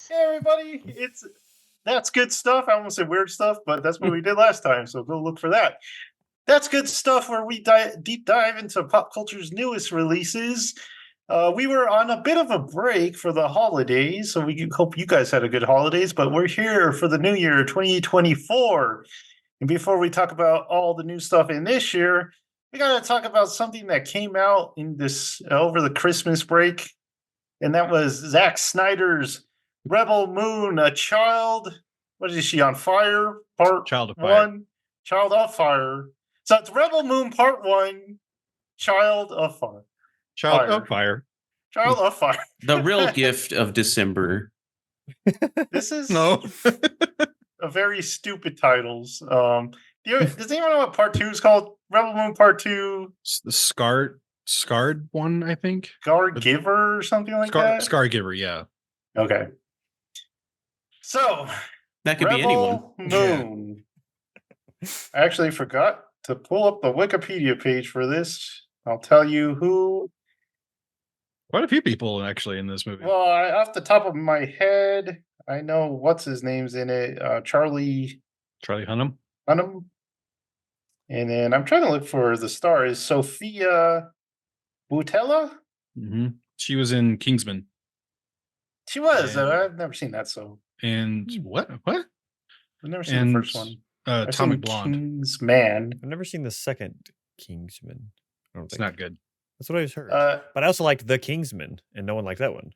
Hey everybody, that's good stuff. I almost said weird stuff, but that's what we did last time. So go look for that. That's good stuff where we deep dive into pop culture's newest releases. We were on a bit of a break for the holidays, so we hope you guys had a good holidays. But we're here for the new year, 2024. And before we talk about all the new stuff in this year, we got to talk about something that came out in this over the Christmas break, and that was Zach Snyder's Rebel Moon, a child. What is she on fire? Part Child of one, Fire. Child of Fire. So it's Rebel Moon Part 1, Child of Fire. Child of Fire. Child of Fire. The real gift of December. This is No. a very stupid titles. Does anyone know what Part 2 is called? Rebel Moon Part 2. It's the scarred one, I think. Scar Giver or something like that? Scar Giver, yeah. Okay. So That could Rebel be anyone. Moon. I actually forgot to pull up the Wikipedia page for this. I'll tell you who. Quite a few people actually in this movie. Well, off the top of my head, I know what's his name's in it. Charlie Hunnam. Hunnam. And then I'm trying to look for the star. Is Sophia Boutella? Mm-hmm. She was in Kingsman. She was. And- I've never seen that. So And what? I've never seen the first one. I've seen Atomic Blonde. Kingsman. I've never seen the second Kingsman. I don't It's think. not good. That's what I heard. Uh, But I also liked The Kingsman, and no one liked that one.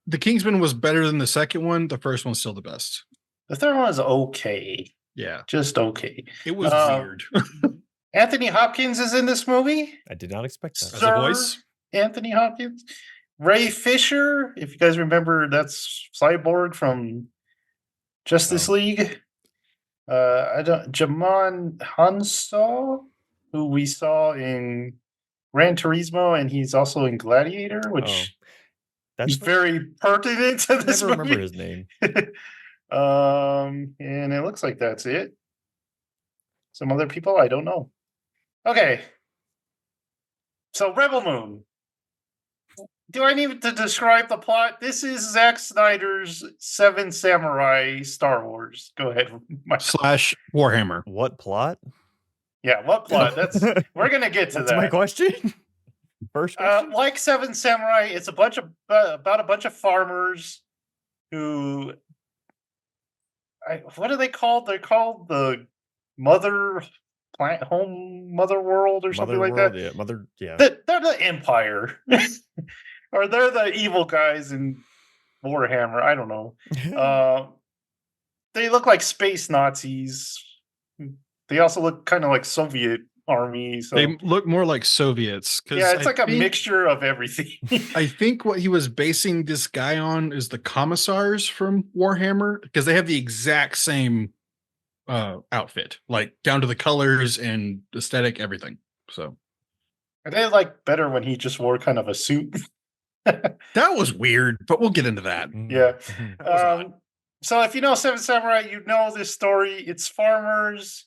The Kingsman was better than the second one. The first one's still the best. the third one is okay. Yeah. Just okay. It was Uh, weird. Anthony Hopkins is in this movie. I did not expect that. As a voice? Anthony Hopkins. Ray Fisher, if you guys remember, that's Cyborg from Justice League. Jamon Hanso, who we saw in Gran Turismo, and he's also in Gladiator, which That's is very pertinent to I this never movie. remember his name. And it looks like that's it. Some other people I don't know. Okay. So Rebel Moon. Do I need to describe the plot? This is Zack Snyder's Seven Samurai Star Wars. Go ahead, Michael. / Warhammer. What plot? Yeah, what plot? We're gonna get to That's that. my question. First question. Like Seven Samurai, it's about a bunch of farmers who. What are they called? They're called the Mother World or something like that. Yeah. They're the Empire, or they're the evil guys in Warhammer. I don't know. They look like space Nazis. They also look kind of like Soviet army. So They look more like Soviets. yeah, it's like a mixture of everything. I think what he was basing this guy on is the commissars from Warhammer, because they have the exact same outfit, like down to the colors and aesthetic, everything. So I did like better when he just wore kind of a suit. that was weird, but we'll get into that. Yeah. was odd. So if you know Seven Samurai, you know this story. It's farmers.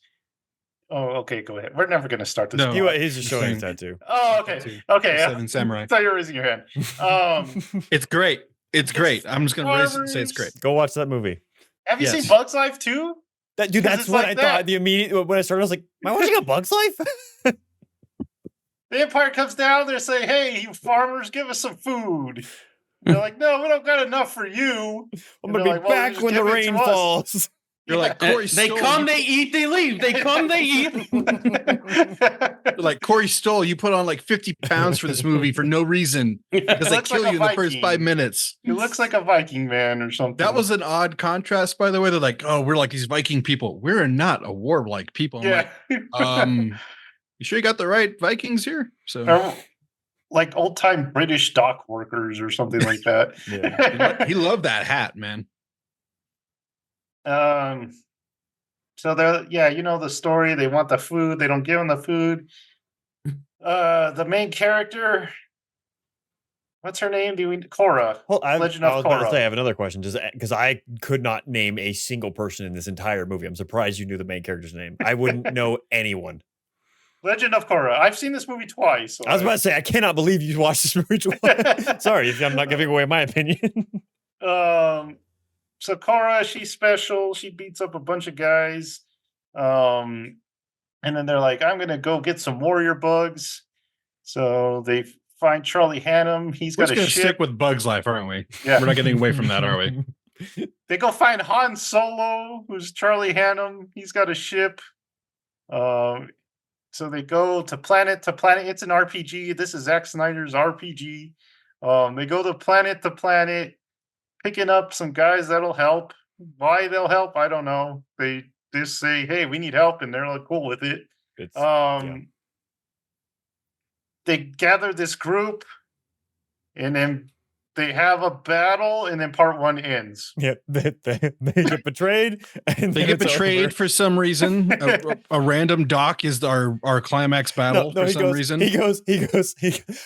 Oh, okay, go ahead. We're never going to start this. No. He's just showing his tattoo. Oh, okay. Okay. Seven Samurai. I thought you were raising your hand. It's great. It's great. I'm just going to raise it and say it's great. Go watch that movie. Have you Yes. seen Bug's Life too? Dude, 'Cause that's it's what like I that. thought. The immediate when I started, I was like, "Am I watching a Bug's Life?" The Empire comes down. They say, "Hey, you farmers, give us some food." They're like, "No, we don't got enough for you." I'm And gonna they're be like, "Well, back just when the give it rain to us." falls. You're like, Corey They Stoll, come, they eat, they leave. They come, they eat. you're like Corey Stoll, you put on like 50 pounds for this movie for no reason because they Looks kill like you a in the first Viking. 5 minutes. He looks like a Viking man or something. That was an odd contrast, by the way. They're like, oh, we're like these Viking people. We're not a warlike people. I'm yeah. like, you sure you got the right Vikings here? So Or like old time British dock workers or something like that. Yeah. he loved that hat, man. So they're you know the story. They want the food. They don't give them the food. The main character, what's her name? Korra. Well, I was Legend of about to Korra. say I have another question, just because I could not name a single person in this entire movie. I'm surprised you knew the main character's name. I wouldn't know anyone. Legend of Korra. I've seen this movie twice. So I was about to say I cannot believe you watched this movie twice. Sorry if I'm not giving away my opinion. Korra, she's special. She beats up a bunch of guys. And then they're like, I'm gonna go get some warrior bugs. So they find Charlie Hannum. He's We're got just a gonna ship. stick with Bugs Life, aren't we? Yeah. We're not getting away from that, are we? They go find Han Solo, who's Charlie Hannum. He's got a ship. So they go to planet to planet. It's an RPG. This is Zack Snyder's RPG. They go to planet, picking up some guys that'll help. Why they'll help, I don't know. They just say, "Hey, we need help," and they're like, cool with it. They gather this group, and then they have a battle, and then part one ends. Yeah, they get betrayed, and They get betrayed for some reason. A random doc is our climax battle for some reason. He goes.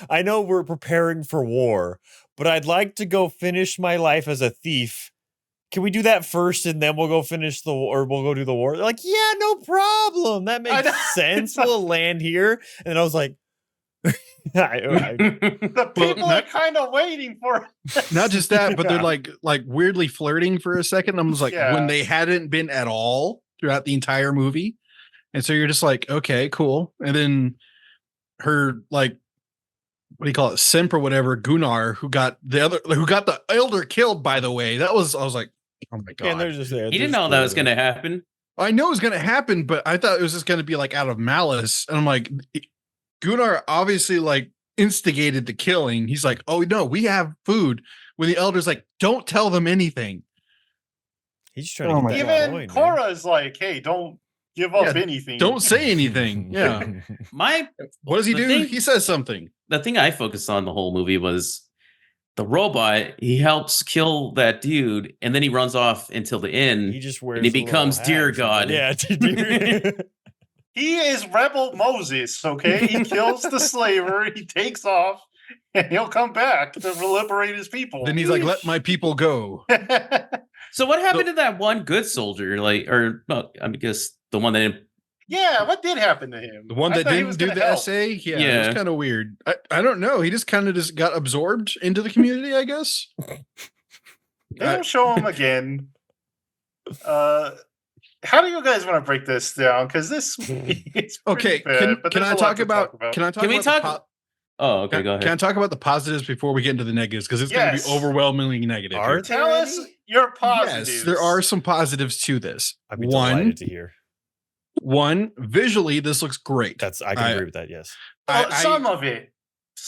I know we're preparing for war, but I'd like to go finish my life as a thief. Can we do that first, and then we'll go finish the war, or we'll go do the war? They're like, yeah, no problem. That makes sense. We'll land here. And I was like, the people are kind of waiting for it. Not just that, but they're like weirdly flirting for a second. I was like, when they hadn't been at all throughout the entire movie. And so you're just like, okay, cool. And then her, like, what do you call it? Simp or whatever, Gunnar, who got the elder killed, by the way. I was like, oh my God. And they're just there. He didn't know that was going to happen. I know it was going to happen, but I thought it was just going to be like out of malice. And I'm like, Gunnar obviously like instigated the killing. He's like, oh no, we have food. When the elder's like, don't tell them anything. He's trying to get that even Korra's like, hey, don't give up anything. Don't say anything. Yeah. What does he do? He says something. The thing I focused on the whole movie was the robot. He helps kill that dude, and then he runs off until the end. He just wears and he becomes Dear God. Yeah. He is Rebel Moses, okay? He kills the slaver, he takes off, and he'll come back to liberate his people. Then he's like, let my people go. So what happened to that one good soldier? Like, or no, I guess the one that didn't. Yeah, what did happen to him? The one that didn't do the essay? Yeah, it was kind of weird. I don't know. He just kind of just got absorbed into the community, I guess. They don't show him again. How do you guys want to break this down? Because this is okay. Bad, can I talk about? Can we talk? Oh, okay. Go ahead. Can I talk about the positives before we get into the negatives? Because it's going to be overwhelmingly negative. Tell us your positives. Yes, there are some positives to this. I'd be delighted to hear. One, visually, this looks great. I can agree with that. Yes. Some of it.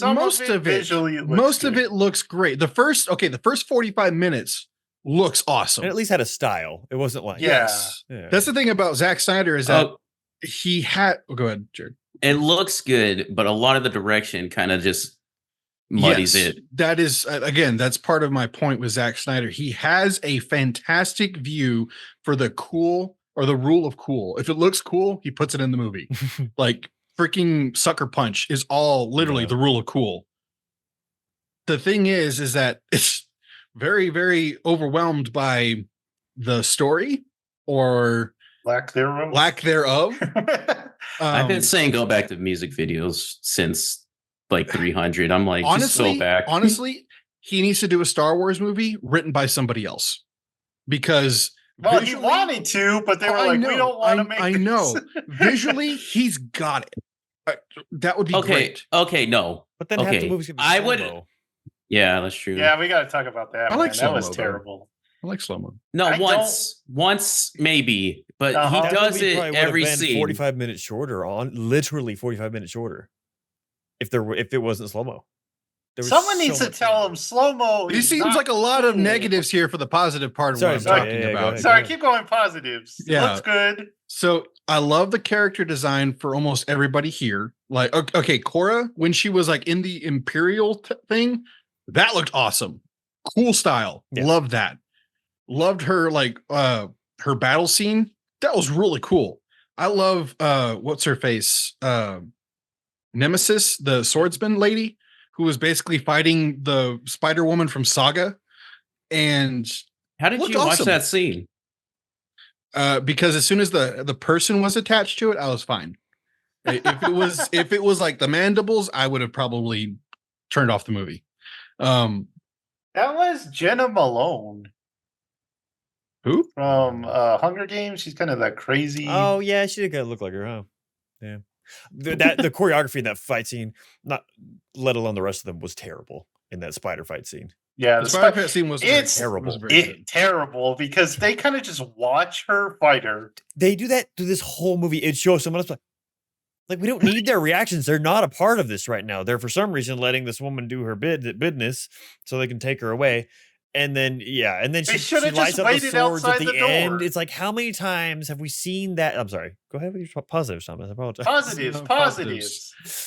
Most of it looks great. The first 45 minutes looks awesome. And at least had a style. It wasn't like yes. Yeah. That's the thing about Zack Snyder is that he had. Oh, go ahead, Jared. It looks good, but a lot of the direction kind of just muddies it. That is, again, that's part of my point with Zack Snyder. He has a fantastic view for the cool or the rule of cool. If it looks cool, he puts it in the movie. Like freaking Sucker Punch is all literally the rule of cool. The thing is that it's very, very overwhelmed by the story or lack thereof. I've been saying go back to music videos since like 300. I'm like, honestly, just go back. Honestly, he needs to do a Star Wars movie written by somebody else because he wanted to, but they were like, we don't want to make. I know. Visually, he's got it. That would be great. Okay, no, but then half the movies can be I would. Yeah, that's true. Yeah, we got to talk about that. I like that was terrible. I like slow mo. No, once maybe, but he does it every scene. 45 minutes shorter, literally 45 minutes shorter. If it wasn't slow mo, someone needs to tell him slow mo. It seems like a lot of negatives here for the positive part of what I'm talking about. Sorry, keep going positives. It looks good. So I love the character design for almost everybody here. Like, okay, Korra, when she was like in the Imperial thing, that looked awesome. Cool style. Loved that. Loved her her battle scene. That was really cool. I love what's her face? Nemesis, the swordsman lady, who was basically fighting the Spider Woman from Saga. And how did you watch that scene? Because as soon as the person was attached to it, I was fine. If it was like the mandibles, I would have probably turned off the movie. That was Jenna Malone. Who? from Hunger Games. She's kind of that crazy. Oh yeah, she did kind of look like her, huh? Yeah. The choreography in that fight scene, not let alone the rest of them, was terrible in that spider fight scene. Yeah, The spider fight scene was it's terrible. Was very good. terrible because they kind of just watch her fight her. They do that through this whole movie. It shows someone else like we don't need their reactions. They're not a part of this right now. They're for some reason letting this woman do her business so they can take her away. And then They she should've lights just up the waited swords at outside the the door. end. It's like, how many times have we seen that? I'm sorry. Go ahead with your positives, Thomas. I apologize.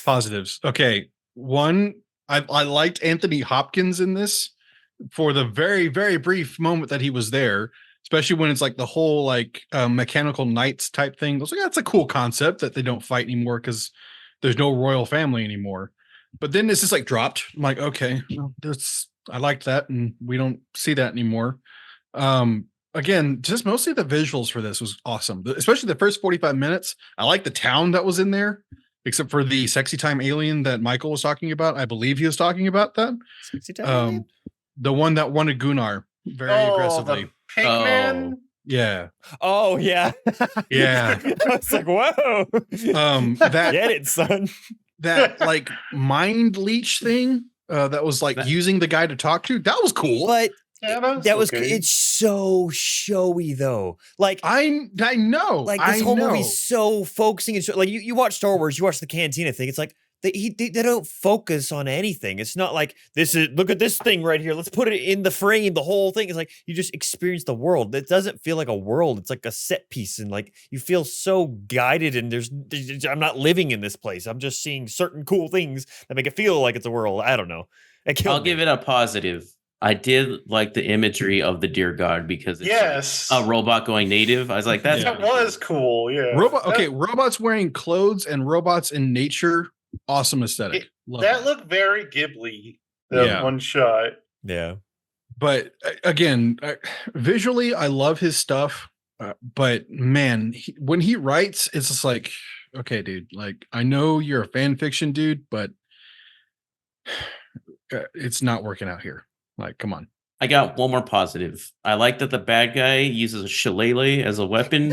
Positives. Okay, one, I liked Anthony Hopkins in this for the very, very brief moment that he was there, especially when it's like the whole like mechanical knights type thing. I was like, that's a cool concept that they don't fight anymore because there's no royal family anymore. But then it's just like dropped. I'm like, okay, well, I liked that, and we don't see that anymore. Again, just mostly the visuals for this was awesome, especially the first 45 minutes. I like the town that was in there, except for the sexy time alien that Michael was talking about. I believe he was talking about that. Sexy time alien? The one that wanted Gunnar very aggressively. The Pigman. Yeah. Oh yeah. Yeah. I was like, whoa. That Get it, son. that like mind leech thing that was like using the guy to talk to. That was cool. But Yeah, that was okay. it's so showy though. Like I know. like this whole know. movie's so focusing and like you watch Star Wars, you watch the Cantina thing. It's like they don't focus on anything. It's not like this is look at this thing right here. Let's put it in the frame. The whole thing is like you just experience the world. It doesn't feel like a world. It's like a set piece, and like you feel so guided. And I'm not living in this place. I'm just seeing certain cool things that make it feel like it's a world. I don't know. I'll give it a positive. I did like the imagery of the deer god because it's like a robot going native. I was like, that was cool. Yeah. Robots wearing clothes and robots in nature. Awesome aesthetic. That looked very Ghibli. That one shot. Yeah. But again, visually, I love his stuff. But man, when he writes, it's just like, okay, dude, like I know you're a fan fiction dude, but it's not working out here. Like, come on. I got one more positive. I like that the bad guy uses a shillelagh as a weapon.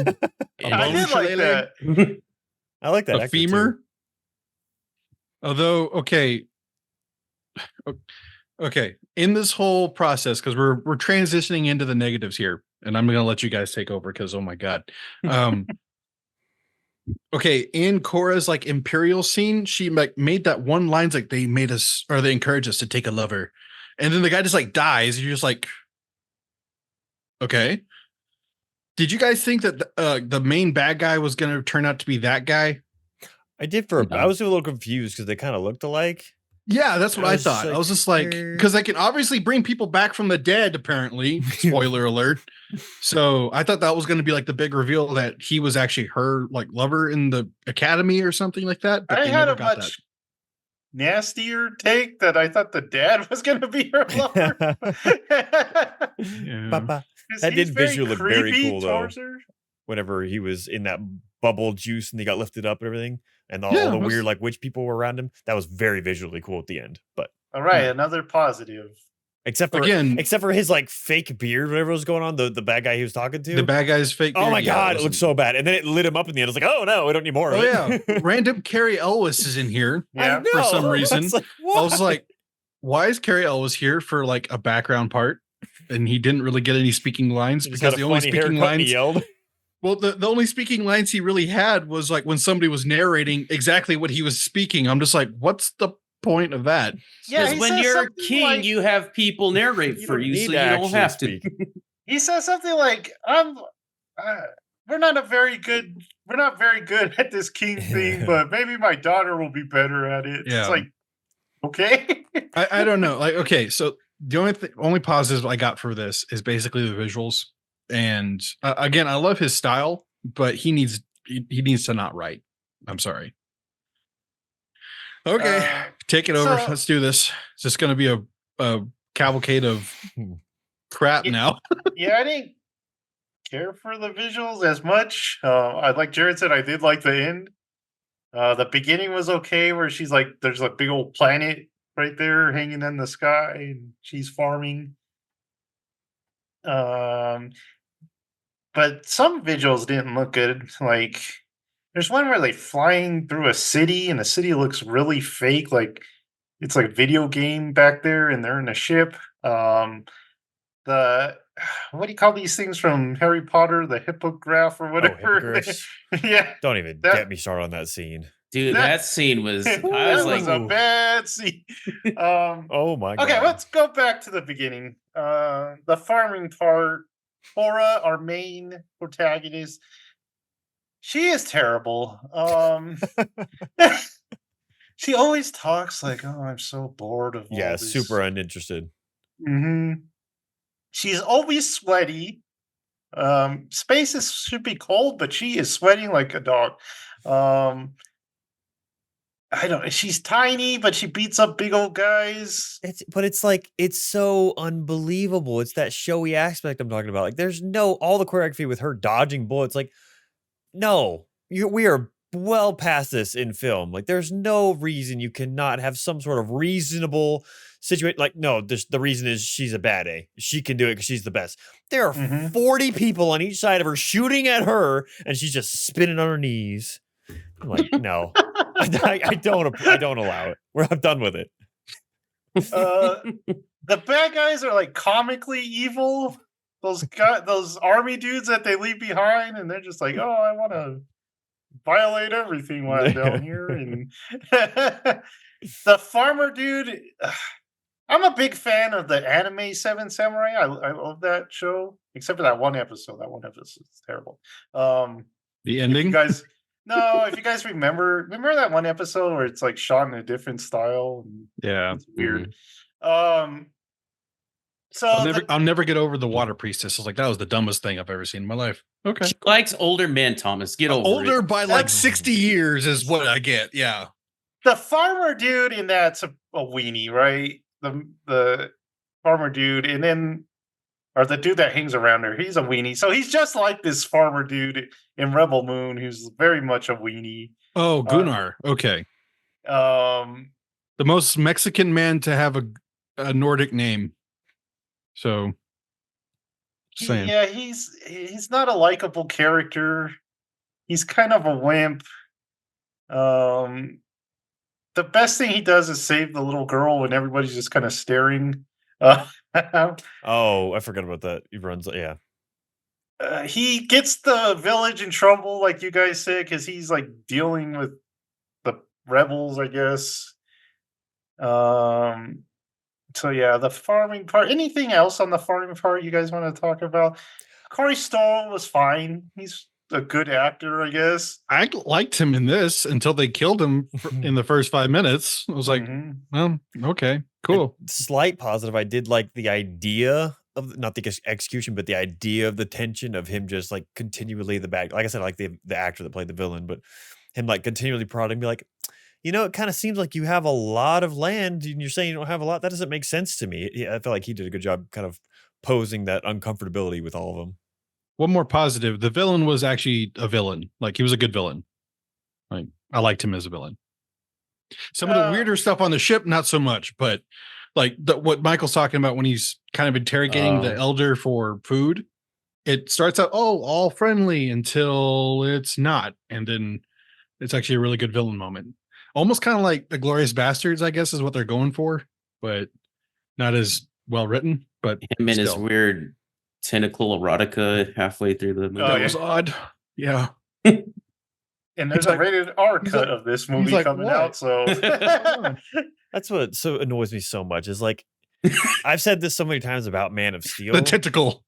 I did like that. I like that. A femur. Too. Although, okay. In this whole process, because we're transitioning into the negatives here, and I'm going to let you guys take over because, oh my god. Okay, in Korra's like Imperial scene, she like made that one lines like they made us or they encouraged us to take a lover. And then the guy just like dies. And you're just like, okay. Did you guys think that the main bad guy was going to turn out to be that guy? I did I was a little confused because they kind of looked alike. Yeah, that's what I thought. I was just like, because they can obviously bring people back from the dead, apparently. Spoiler alert. So I thought that was going to be like the big reveal that he was actually her like lover in the academy or something like that. But I had a much nastier take that I thought the dad was going to be her lover. Papa. That did visually look very cool though. Whenever he was in that bubble juice and he got lifted up and everything, and all the weird like witch people were around him, that was very visually cool at the end. But all right, another positive. Except for his like fake beard, whatever was going on, the bad guy he was talking to. The bad guy's fake beard. Oh my god, it looked so bad. And then it lit him up in the end. I was like, oh no, we don't need more of it. Yeah. Random Carrie Elwes is in here for some reason. I was like, why is Carrie Elwes here for like a background part? And he didn't really get any speaking lines because the only speaking lines yelled. Well, the only speaking lines he really had was like when somebody was narrating exactly what he was speaking. I'm just like, what's the point of that? Yeah, when you're king, like, you have people narrate for you, so you don't have to. He says something like, we're not very good at this king thing, but maybe my daughter will be better at it. Yeah. It's like, okay. I don't know. Like, okay, so the only positive I got for this is basically the visuals. And again, I love his style, but he needs to not write. I'm sorry. Okay, take it over. Let's do this. It's just going to be a cavalcade of crap now. Yeah, I didn't care for the visuals as much. Like Jared said, I did like the end. The beginning was okay, where she's like, there's a big old planet right there hanging in the sky, and she's farming. but some visuals didn't look good. Like there's one where they flying through a city and the city looks really fake, like it's like a video game back there and they're in a ship. The what do you call these things from Harry Potter? The hippogriff or Oh, whatever. hippogriffs. Yeah, Don't even that get me started on that scene. Dude, that that scene was. I that was was like, a bad scene. Oh my god. Okay, let's go back to the beginning. The farming part. Cora, our main protagonist, she is terrible. She always talks like, "Oh, I'm so bored of all Yeah, this." super uninterested. She's always sweaty. Spaces should be cold, but she is sweating like a dog. I don't. She's tiny, but she beats up big old guys. It's like it's so unbelievable. It's that showy aspect I'm talking about. Like there's no all the choreography with her dodging bullets. Like no, we are well past this in film. Like there's no reason you cannot have some sort of reasonable situation. Like no, the reason is she's a bad A. She can do it because she's the best. There are Mhm. 40 people on each side of her shooting at her, and she's just spinning on her knees. I'm like no, I don't allow it. I'm done with it. The bad guys are like comically evil. Those army dudes that they leave behind, and they're just like, "Oh, I want to violate everything while I'm down here." And the farmer dude, I'm a big fan of the anime Seven Samurai. I love that show, except for that one episode. That one episode is terrible. The If ending. you guys, no, if you guys remember that one episode where it's like shot in a different style. And Yeah. it's weird. So I'll never get over the water priestess. I was like, that was the dumbest thing I've ever seen in my life. Okay. she likes older men, Thomas. Get over Older it. by like 60 years is what I get. Yeah. the farmer dude in that's a weenie, right? The farmer dude, and then or the dude that hangs around her, he's a weenie. So he's just like this farmer dude in Rebel Moon, who's very much a weenie. Oh, Gunnar. Okay. Um, The most Mexican man to have a Nordic name. So, saying. yeah, he's not a likable character. He's kind of a wimp. The best thing he does is save the little girl when everybody's just kind of staring. Oh, I forgot about that. He runs, yeah. He gets the village in trouble, like you guys said, because he's like dealing with the rebels, I guess. So yeah, the farming part. Anything else on the farming part you guys want to talk about? Corey Stoll was fine. He's a good actor, I guess. I liked him in this until they killed him in the first 5 minutes. I was like, Mhm. well, okay, cool. Slight positive. I did like the idea of not the execution, but the idea of the tension of him just like continually the bad. Like I said, I like the actor that played the villain, but him like continually prodding me, like, you know, it kind of seems like you have a lot of land and you're saying you don't have a lot. That doesn't make sense to me. I feel like he did a good job kind of posing that uncomfortability with all of them. One more positive. The villain was actually a villain. Like he was a good villain. Like I liked him as a villain. Some of the weirder stuff on the ship, not so much, but like what Michael's talking about when he's kind of interrogating the elder for food, it starts out, all friendly until it's not. And then it's actually a really good villain moment. Almost kind of like the Glorious Bastards, I guess, is what they're going for, but not as well written. But Him and his still. weird tentacle erotica halfway through the movie. That was odd. Yeah. And there's He's a like- rated R he's cut like- of this movie like, coming "What?" out. So That's what so annoys me so much is like, I've said this so many times about Man of Steel. The tentacle.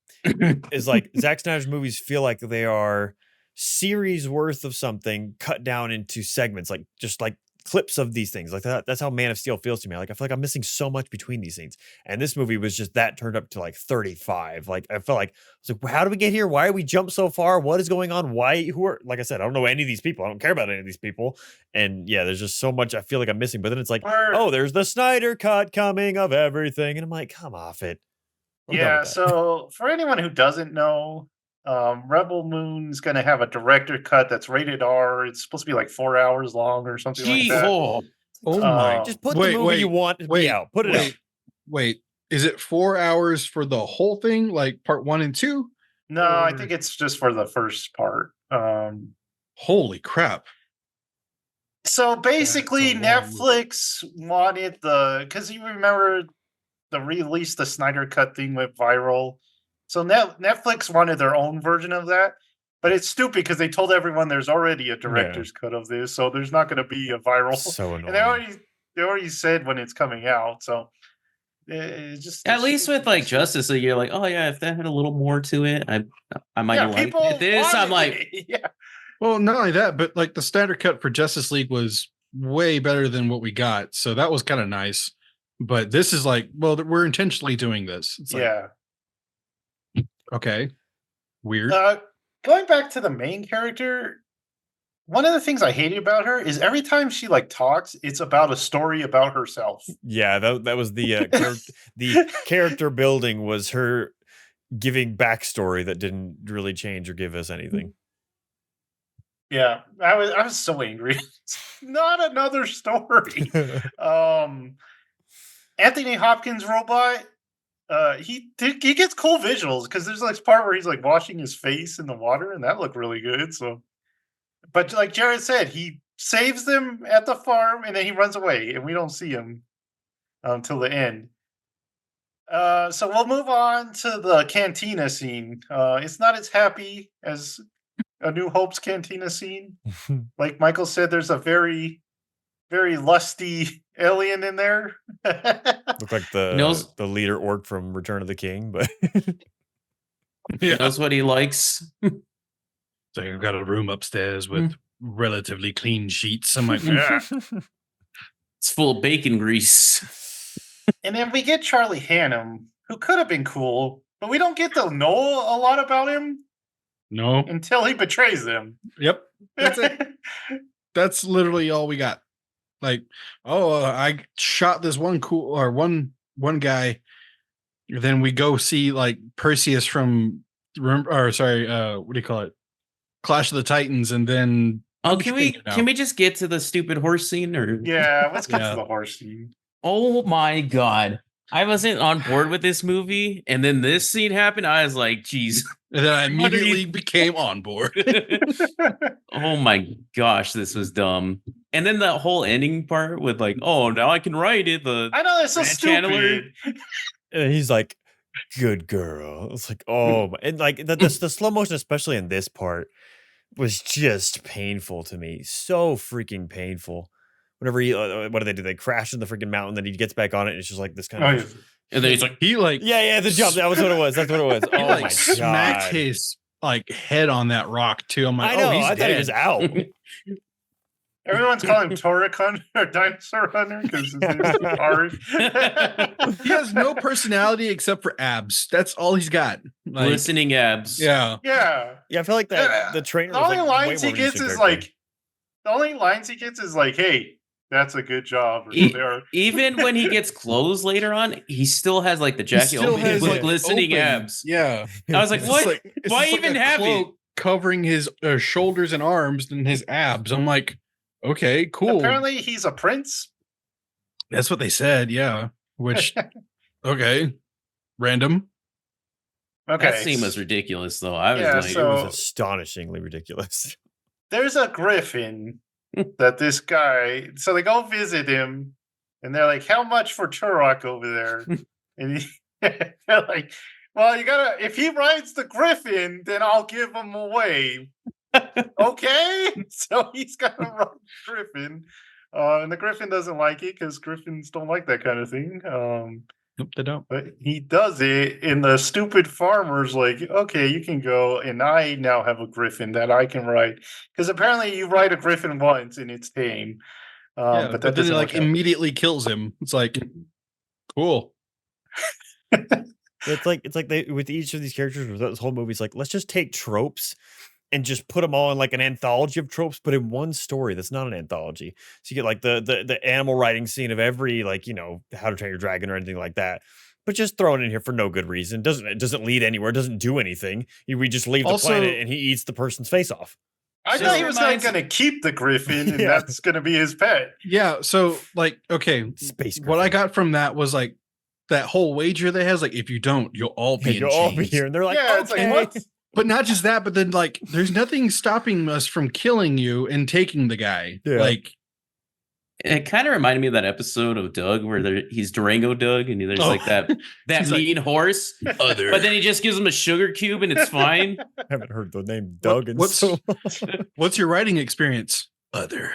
Is like Zack Snyder's movies feel like they are series worth of something cut down into segments, like just like clips of these things. Like that's how Man of Steel feels to me. Like I feel like I'm missing so much between these scenes. And this movie was just that turned up to like 35. Like I felt like I was like, how do we get here? Why are we jump so far? What is going on? Who are, like I said, I don't know any of these people. I don't care about any of these people. And yeah, there's just so much I feel like I'm missing. But then it's like, oh, there's the Snyder cut coming of everything. And I'm like, come off it. We're done yeah. with that. So for anyone who doesn't know, Rebel Moon's going to have a director cut that's rated R. It's supposed to be like 4 hours long or something like that. Oh, my. Just put the movie you want to be out. Put it out. Wait. Is it 4 hours for the whole thing? Like part 1 and 2? No, I Or- think it's just for the first part. Holy crap! So basically, a long movie. Netflix wanted because you remember the release, the Snyder Cut thing went viral. So Netflix wanted their own version of that, but it's stupid because they told everyone there's already a director's cut of this, so there's not going to be a viral. So And annoying. they already said when it's coming out. So it's just At least with like Justice League, you're like, oh yeah, if that had a little more to it, I might have liked people it. This, I'm wanted like, it. Yeah. Well, not only that, but like the Snyder cut for Justice League was way better than what we got, so that was kind of nice. But this is like, well, we're intentionally doing this. It's like, Yeah. okay, weird. Going back to the main character, one of the things I hated about her is every time she like talks, it's about a story about herself. Yeah, that was the the character building was her giving backstory that didn't really change or give us anything. Yeah, I was so angry. Not another story. Anthony Hopkins robot. He gets cool visuals because there's like this part where he's like washing his face in the water, and that looked really good. So, but like Jared said, he saves them at the farm, and then he runs away, and we don't see him until the end. So we'll move on to the cantina scene. It's not as happy as A New Hope's cantina scene. Like Michael said, there's a very, very lusty alien in there. Looked like the leader orc from Return of the King, but he knows what he likes. So I've got a room upstairs with relatively clean sheets. I'm like, yeah. It's full of bacon grease. And then we get Charlie Hannum, who could have been cool, but we don't get to know a lot about him. No. Until he betrays them. Yep. That's it. That's literally all we got. Like, I shot this one one guy. Then we go see like Perseus from what do you call it? Clash of the Titans, and then can we just get to the stupid horse scene? Or yeah, let's get to the horse scene. Oh my god. I wasn't on board with this movie, and then this scene happened. I was like, geez. And then I immediately became on board. Oh my gosh, this was dumb. And then the whole ending part with like, oh, now I can write it. I know, that's so stupid. And he's like, good girl. It's like, oh, and like the slow motion, especially in this part, was just painful to me. So freaking painful. Whenever he, what do? They crash in the freaking mountain, then he gets back on it, and it's just like this kind of. And then he's like, yeah, the jump. That was what it was. That's what it was. Oh my god! Smacked his like head on that rock too. I'm like, I know. He's I dead. thought he was out. Everyone's calling him Torek Hunter or Dinosaur Hunter because his name is hard. He has no personality except for abs. That's all he's got. Like, listening abs. Yeah. Yeah. I feel like that the trainer. The only lines he gets is like, "Hey, that's a good job." Or even when he gets clothes later on, he still has like the jacket open with like, glistening open. abs. Yeah. I was like, what? Why even have it? Covering his shoulders and arms and his abs. I'm like, okay, cool. Apparently he's a prince. That's what they said, yeah. Which, okay. Random. Okay. That scene was ridiculous, though. I was like, it was astonishingly ridiculous. There's a griffin that this guy, so they go visit him, and they're like, how much for Turok over there? And they're like, well, you gotta, if he rides the griffin, then I'll give him away. Okay? So he's gotta ride the griffin. And the griffin doesn't like it because griffins don't like that kind of thing. Nope, they don't. But he does it, and the stupid farmer's like, okay, you can go, and I now have a griffin that I can ride. Because apparently you ride a griffin once and it's tame. But then it like immediately kills him. It's like, cool. It's like they with each of these characters with this whole movie, it's like, let's just take tropes and just put them all in like an anthology of tropes, but in one story that's not an anthology. So you get like the animal riding scene of every, like, you know, How to Train Your Dragon or anything like that, but just thrown in here for no good reason. It doesn't lead anywhere. Doesn't do anything. We just leave the planet and he eats the person's face off. I thought he was not going to keep the griffin, and that's going to be his pet. Yeah. So like, okay, space. What I got from that was like that whole wager they has, like, if you don't, you'll all be here, and they're like, yeah, okay. it's like, But not just that, but then like there's nothing stopping us from killing you and taking the guy. Yeah. Like It kind of reminded me of that episode of Doug where he's Durango Doug, and there's like that He's like, mean horse, other. but then he just gives him a sugar cube and it's fine. I haven't heard the name Doug in what's- so long. What's your writing experience? Other.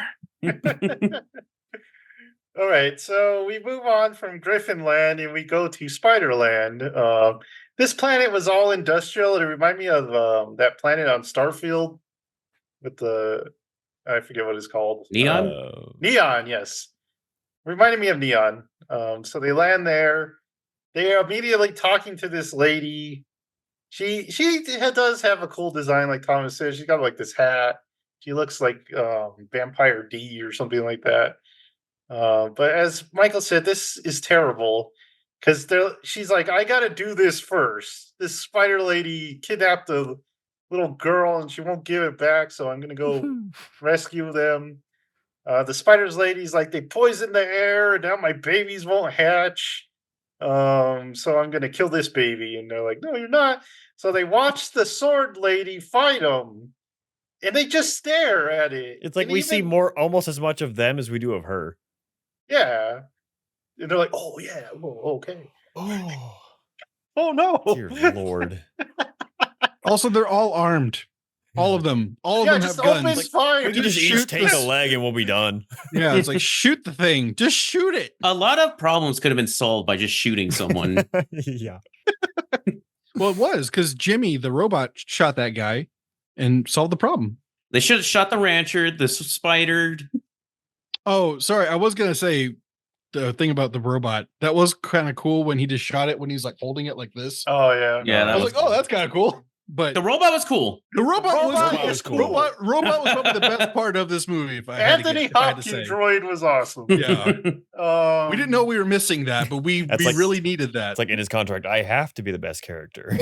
All right, so we move on from Griffinland and we go to Spiderland. This planet was all industrial. It reminded me of that planet on Starfield with I forget what it's called. Neon? Neon, yes. Reminded me of Neon. So they land there. They are immediately talking to this lady. She does have a cool design, like Thomas said. She's got like this hat. She looks like Vampire D or something like that. But as Michael said, this is terrible because she's like, I got to do this first. This spider lady kidnapped a little girl and she won't give it back, so I'm gonna go rescue them. The spiders lady's like, they poisoned the air and now my babies won't hatch. So I'm gonna kill this baby. And they're like, no, you're not. So they watch the sword lady fight them and they just stare at it. It's like And we see almost as much of them as we do of her. Yeah. And they're like, oh yeah, oh, okay. Oh, Oh no. dear Lord. Also, they're all armed. All of them. All of them have just open guns. fire. We can just shoot each take a leg and we'll be done. Yeah, it's like shoot the thing. Just shoot it. A lot of problems could have been solved by just shooting someone. Yeah. Well, it was because Jimmy, the robot, shot that guy and solved the problem. They should have shot the rancher, the spider. Oh, sorry. I was gonna say the thing about the robot. That was kind of cool when he just shot it when he's like holding it like this. Oh yeah. Yeah, I that was was like, oh, that's kind of cool. But The robot was cool. the robot was cool. Robot was probably the best part of this movie. If I had to Anthony if I had to Hopkins say. droid was awesome. Yeah, we didn't know we were missing that, but we That's like- really needed that. It's like in his contract, I have to be the best character.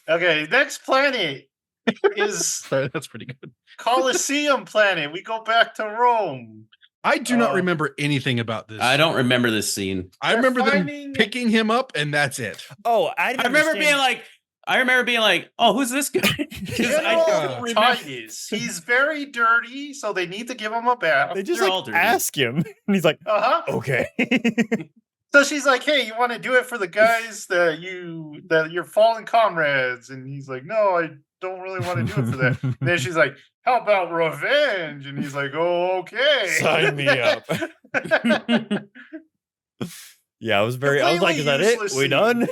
Okay, next planet is Sorry, that's pretty good. Colosseum planet. We go back to Rome. I do not remember anything about this. I don't remember this scene. I They're remember finding- them picking him up, and that's it. Oh, I remember being like, oh, who's this guy? 'Cause I don't General remember. Titus. He's very dirty, so they need to give him a bath. They just They're like all dirty. ask him, and he's like, Uh-huh. okay. So she's like, "Hey, you want to do it for the guys that your fallen comrades?" And he's like, "No, I don't really want to do it for that." And then she's like, "How about revenge?" And he's like, "Oh, okay, Sign me up. Yeah, I was like, is that it? Completely We done?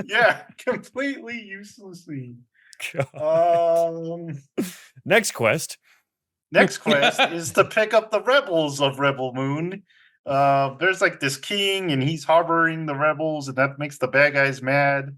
Yeah, completely uselessly. Next quest. Next quest is to pick up the rebels of Rebel Moon. There's like this king, and he's harboring the rebels, and that makes the bad guys mad.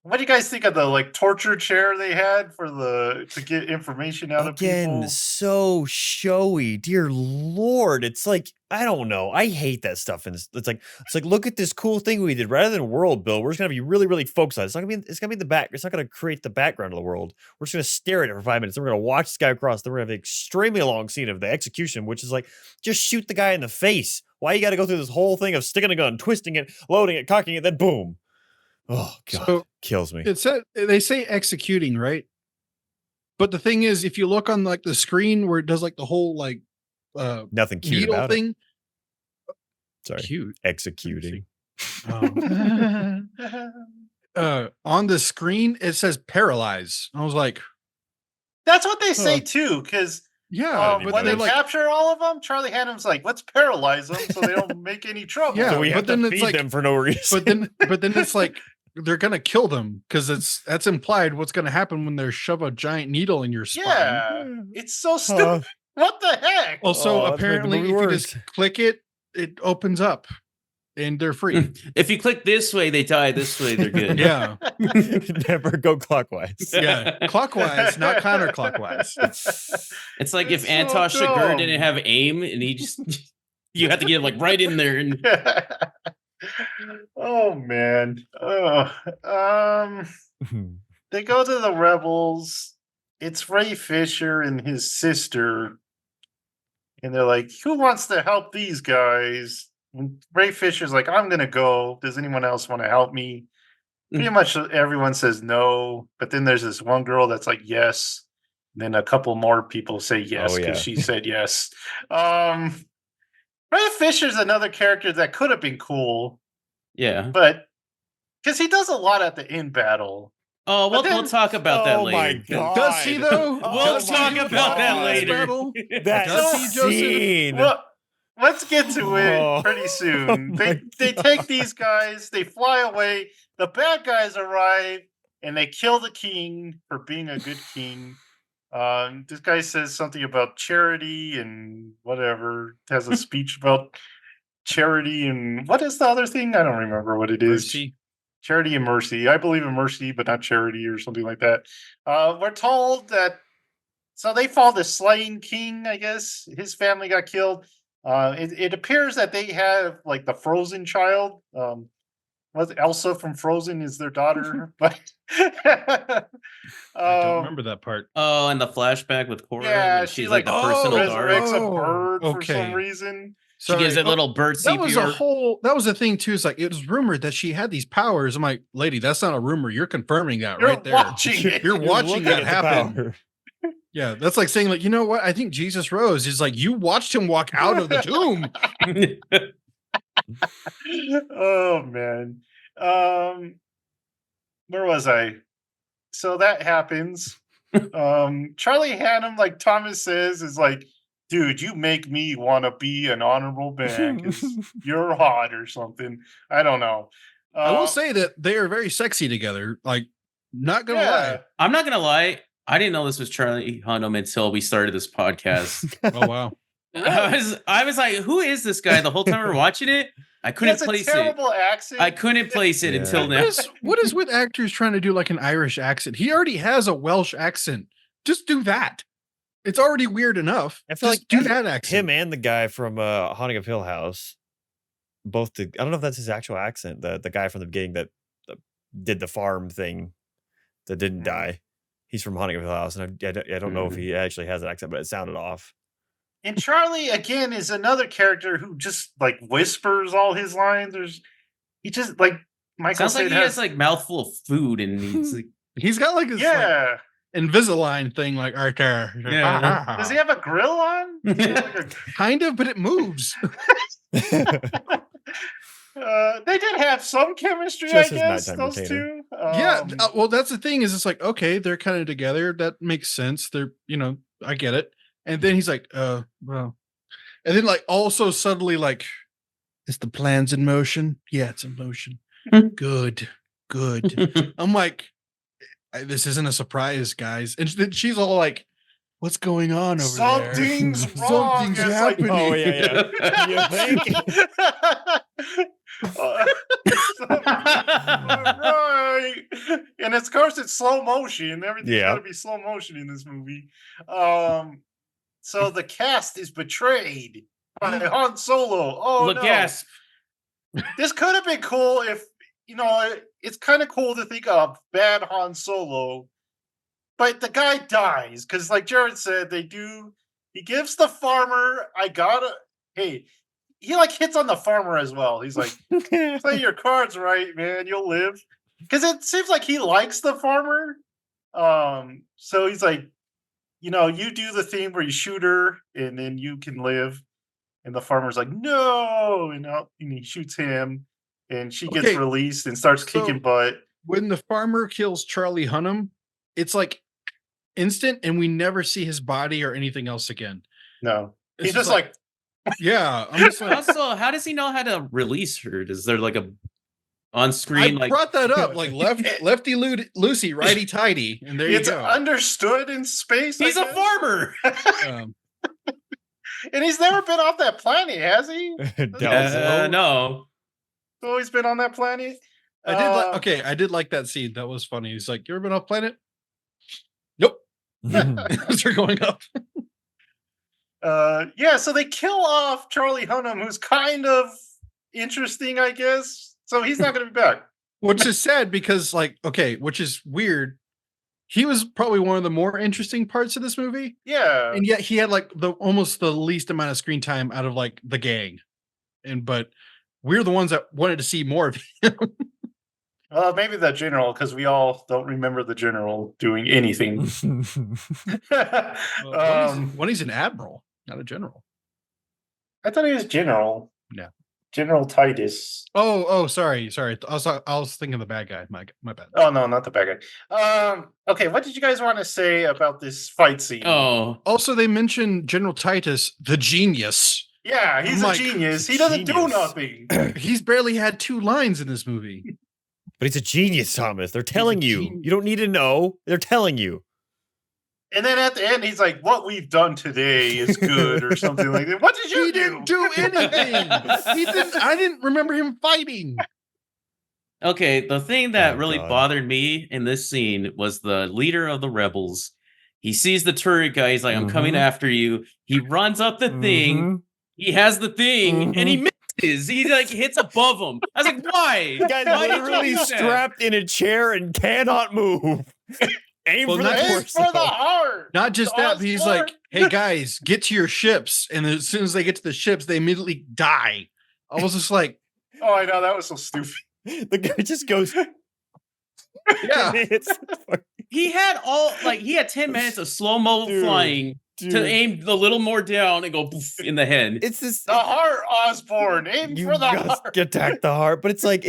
What do you guys think of the like torture chair they had to get information out of Again, people? so showy. Dear Lord. It's like, I don't know. I hate that stuff. And it's like, look at this cool thing we did. Rather than world build, we're just gonna be really, really focused on it. It's gonna be the back. It's not gonna create the background of the world. We're just gonna stare at it for 5 minutes. Then we're gonna watch this guy across. Then we're gonna have an extremely long scene of the execution, which is like, just shoot the guy in the face. Why you gotta go through this whole thing of sticking a gun, twisting it, loading it, cocking it, then boom. Oh god, So, kills me. It said they say executing, right? But the thing is, if you look on like the screen where it does like the whole like Nothing cute needle about thing, Sorry. cute. Executing. On the screen it says paralyze. I was like, That's what they say too, because yeah, but when they're they like, capture all of them, Charlie Hannum's like, "Let's paralyze them so they don't make any trouble." Yeah, So we but have then to it's feed like- them for no reason. but then it's like they're gonna kill them because that's implied what's gonna happen when they shove a giant needle in your spine. Yeah, it's so stupid. What the heck? Also, Oh, that's made the apparently, if movie you worse. just click it, it opens up, and they're free. If you click this way, they die. This way, they're good. Yeah, Never go clockwise. yeah, clockwise, not counterclockwise. It's like It's if so Antosh Chigurh dumb. didn't have aim, and he just you have to get like right in there. And Oh man. They go to the rebels. It's Ray Fisher and his sister. And they're like, "Who wants to help these guys?" And Ray Fisher's like, I'm gonna go. Does anyone else want to help me? Pretty much everyone says no, but then there's this one girl that's like yes. And then a couple more people say yes Oh, because yeah. she said yes. Ray Fisher's another character that could have been cool, Yeah. but because he does a lot at the end battle. Oh, But we'll then- talk about that Oh later. my 'cause- God. Does he though? Oh We'll Does he talk do about that in this later. battle? That Does he, Joseph? scene. Well, let's get to it Oh. pretty soon. Oh my They take these guys, they fly away. The bad guys arrive and they kill the king for being a good king. This guy says something about charity and whatever. Has a speech about charity and what is the other thing? I don't remember what it is. Mercy. Charity and mercy. I believe in mercy, but not charity or something like that. We're told that so they fall the slain king, I guess. His family got killed. It appears that they have like the frozen child. Was Elsa from Frozen is their daughter, but I don't remember that part. Oh, and the flashback with Cora. Yeah, when she, she's like the like, personal guard. resurrects a bird for some okay. reason. She gives Sorry. that little bird That was a CPR. whole. That was the thing too. Is like it was rumored that she had these powers. I'm like, lady, that's not a rumor. You're confirming that You're right there. watching it. You're watching looking that at the happen. power. Yeah, that's like saying, like, you know what? I think Jesus rose. Is like you watched him walk out of the tomb. Oh man. Where was I? So that happens. Charlie Hannum, like Thomas says, is like, dude, you make me want to be an honorable man because you're hot or something. I don't know. I will say that they are very sexy together. Like, not gonna lie. I'm not gonna lie. I didn't know this was Charlie Hunnam until we started this podcast. Oh wow. I was like, who is this guy? The whole time we were watching it, I He couldn't has a place it. terrible accent. I couldn't place it Yeah. until now. What is with actors trying to do like an Irish accent? He already has a Welsh accent. Just do that. It's already weird enough. I feel Just like do that accent. him and the guy from Haunting of Hill House both did. I don't know if that's his actual accent. The guy from the beginning that did the farm thing that didn't die. He's from Haunting of Hill House, and I don't know if he actually has an accent, but it sounded off. And Charlie again is another character who just like whispers all his lines. He just like Michael Sounds like said he has like mouthful of food and he's like, He's got like this yeah. Invisalign thing like right there. Yeah. Does he have a grill on? Does he have, like, a Kind of, but it moves. they did have some chemistry, Just I his guess. nighttime Those retainer. two. Yeah. Well, that's the thing is it's like, okay, they're kind of together. That makes sense. They're, I get it. And then he's like, well. And then like also suddenly like, is the plan's in motion? Yeah, it's in motion. Good. I'm like, this isn't a surprise, guys. And then she's all like, what's going on over there? Something's wrong. Something's It's like, happening. Oh yeah. You think? Right. And of course it's slow motion. Everything's Yeah. gotta be slow motion in this movie. So the cast is betrayed by Han Solo. Oh look, no. gasp. This could have been cool if it's kind of cool to think of bad Han Solo, but the guy dies because, like Jared said, he gives the farmer, he like hits on the farmer as well. He's like, play your cards right, man, you'll live. Because it seems like he likes the farmer. So he's like, you do the thing where you shoot her and then you can live. And the farmer's like, no, and he shoots him, and she gets Okay, released and starts kicking butt. When the farmer kills Charlie Hunnam, it's like instant, and we never see his body or anything else again. No, It's he's just like, yeah. I'm just like, Also, how does he know how to release her? Is there like a on screen I brought that up, like lefty loosey, righty tighty, and there you it's go. understood in space. He's I a guess. farmer. And he's never been off that planet, has he? No. He's always been on that planet. I did like that scene. That was funny. He's like, "You ever been off planet?" Nope. As they're going up. Yeah, so they kill off Charlie Hunnam, who's kind of interesting, I guess. So he's not going to be back. Which is sad because, which is weird. He was probably one of the more interesting parts of this movie. Yeah. And yet he had like almost the least amount of screen time out of like the gang. but we're the ones that wanted to see more of him. Maybe the general, because we all don't remember the general doing anything. When he's an admiral, not a general. I thought he was general. Yeah. General Titus. Sorry. I was thinking of the bad guy. My bad. Oh no, not the bad guy. Okay, what did you guys want to say about this fight scene? Oh, Also, they mentioned General Titus, the genius. yeah, he's a genius. He doesn't do nothing. He's barely had 2 lines in this movie. But he's a genius, Thomas. They're telling you. genius. You don't need to know. They're telling you. And then at the end, he's like, "What we've done today is good," or something like that. What did you He do? didn't do anything. I didn't remember him fighting. okay. The thing that Oh, really God. bothered me in this scene was the leader of the rebels. He sees the turret guy. He's like, "I'm coming Mhm. after you." He runs up the thing. Mhm. He has the thing, and he misses. He like hits above him. I was like, "Why?" The guy's Why did you literally do that? strapped in a chair and cannot move. Aim Well, for the not Aim torso. for the heart. Not just that, but he's Osborne. like, "Hey guys, get to your ships." And as soon as they get to the ships, they immediately die. I was just like, Oh, I know that was so stupid. The guy just goes. yeah. He had 10 minutes of slow mo Dude, flying to aim a little more down and go poof in the head. It's this. The heart, Osborne. Aim You for the gotta heart. attack the heart, but it's like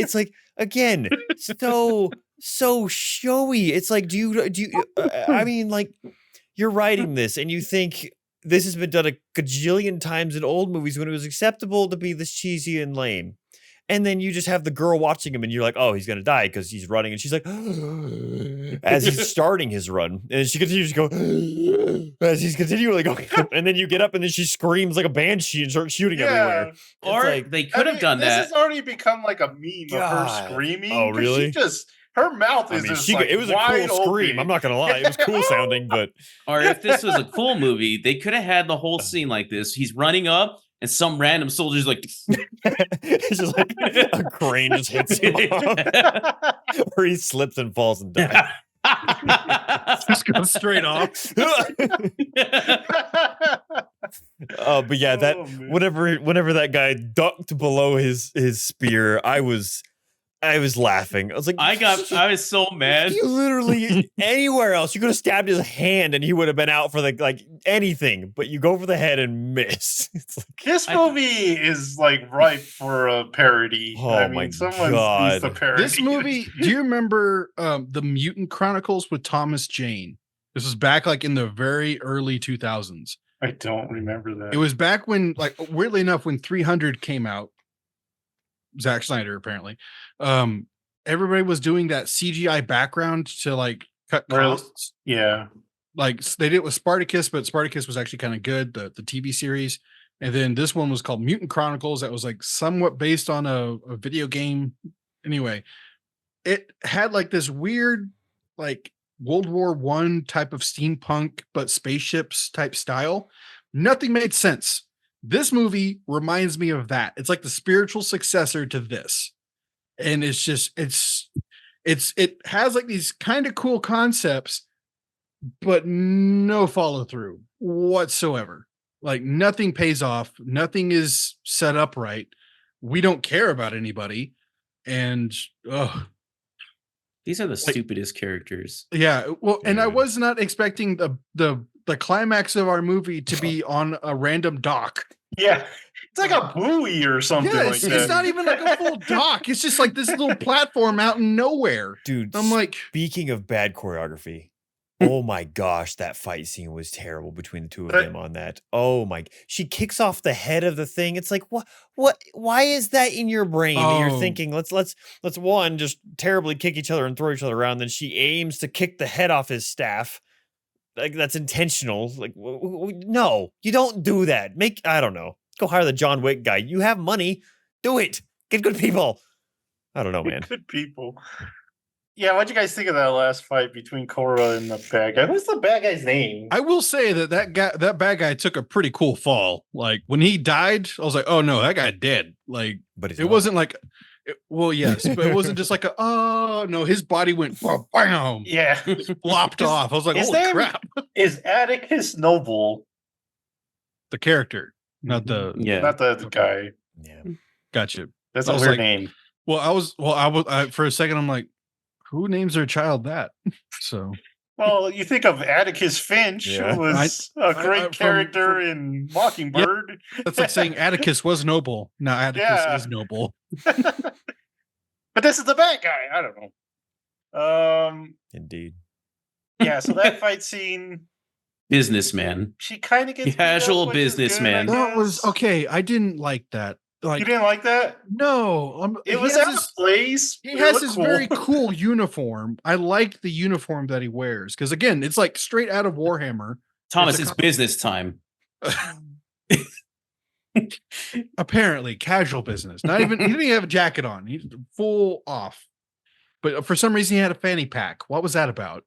again, so showy. It's like, do you? I mean, like, you're writing this and you think this has been done a gajillion times in old movies when it was acceptable to be this cheesy and lame. And then you just have the girl watching him and you're like, oh, he's going to die because he's running. And she's like, as he's starting his run. And she continues to go, as he's continually going. And then you get up and then she screams like a banshee and starts shooting everywhere. It's Or like, they could have done this that. has already become like a meme of God. her screaming. Oh, 'cause really? Her mouth I is mean, just like it was a wide cool scream. open. I'm not going to lie. It was cool sounding, but Or if this was a cool movie, they could have had the whole scene like this. He's running up and some random soldier's like, it's just like a crane just hits him off, or he slips and falls and dies. Just go straight off. But yeah, that Oh, man. whenever that guy ducked below his spear, I was laughing. I was like, I was so mad. you literally anywhere else you could have stabbed his hand and he would have been out for like anything, but you go for the head and miss. It's like, This movie is like ripe for a parody. Oh, I mean, my someone God. needs to parody This movie, do you remember the Mutant Chronicles with Thomas Jane? This was back like in the very early 2000s. I don't remember that. It was back when, like, weirdly enough, when 300 came out, Zach Snyder apparently, everybody was doing that CGI background to like cut Really? costs. Yeah. Like they did it with Spartacus, but Spartacus was actually kind of good, the TV series. And then this one was called Mutant Chronicles, that was like somewhat based on a video game. Anyway, it had like this weird, like World War I type of steampunk, but spaceships type style. Nothing made sense. This movie reminds me of that. It's like the spiritual successor to this. And it's just, it has like these kind of cool concepts, but no follow through whatsoever. Like nothing pays off. Nothing is set up right. We don't care about anybody. And These are the stupidest characters. yeah. Well, and I Dude. was not expecting the climax of our movie to be on a random dock. Yeah. It's like a buoy or something Yeah, like it's, that. it's not even like a full dock. It's just like this little platform out in nowhere. dude, I'm like, speaking of bad choreography, oh my gosh, that fight scene was terrible between the two of But- them on that. Oh my, she kicks off the head of the thing. It's like, what, why is that in your brain that you're Oh. thinking, let's one, just terribly kick each other and throw each other around. Then she aims to kick the head off his staff. Like that's intentional. Like, no, you don't do that. I don't know. Go hire the John Wick guy. You have money. Do it. Get good people. I don't know, man. Good people. Yeah, what'd you guys think of that last fight between Korra and the bad guy? What's the bad guy's name? I will say that bad guy took a pretty cool fall. Like when he died, I was like, oh no, that guy dead. Like But it's it not. wasn't like, well, yes, but it wasn't just like oh no, his body went bam, Yeah. flopped off. I was like, his holy name- crap. Is Atticus Noble, The character, not the Yeah. not the guy. Yeah. Gotcha. That's I a was weird like, name. For a second, I'm like, who names their child that? So Well, you think of Atticus Finch, Yeah. who was a great from- character in Mockingbird. that's like saying Atticus was noble. Now Atticus Yeah. is noble. But this is the bad guy. I don't know. Indeed. Yeah, so that fight scene, Businessman. she kind of gets Casual beat up, which is good, businessman. I That was guess. okay. I didn't like that. Like, You didn't like that? no, It he was has out of his- place. He It has looked his cool. very cool uniform. I like the uniform that he wears because again, it's like straight out of Warhammer. Thomas, It's it's business time. Apparently, casual business. Not even he didn't even have a jacket on. He's full off. But for some reason, he had a fanny pack. What was that about?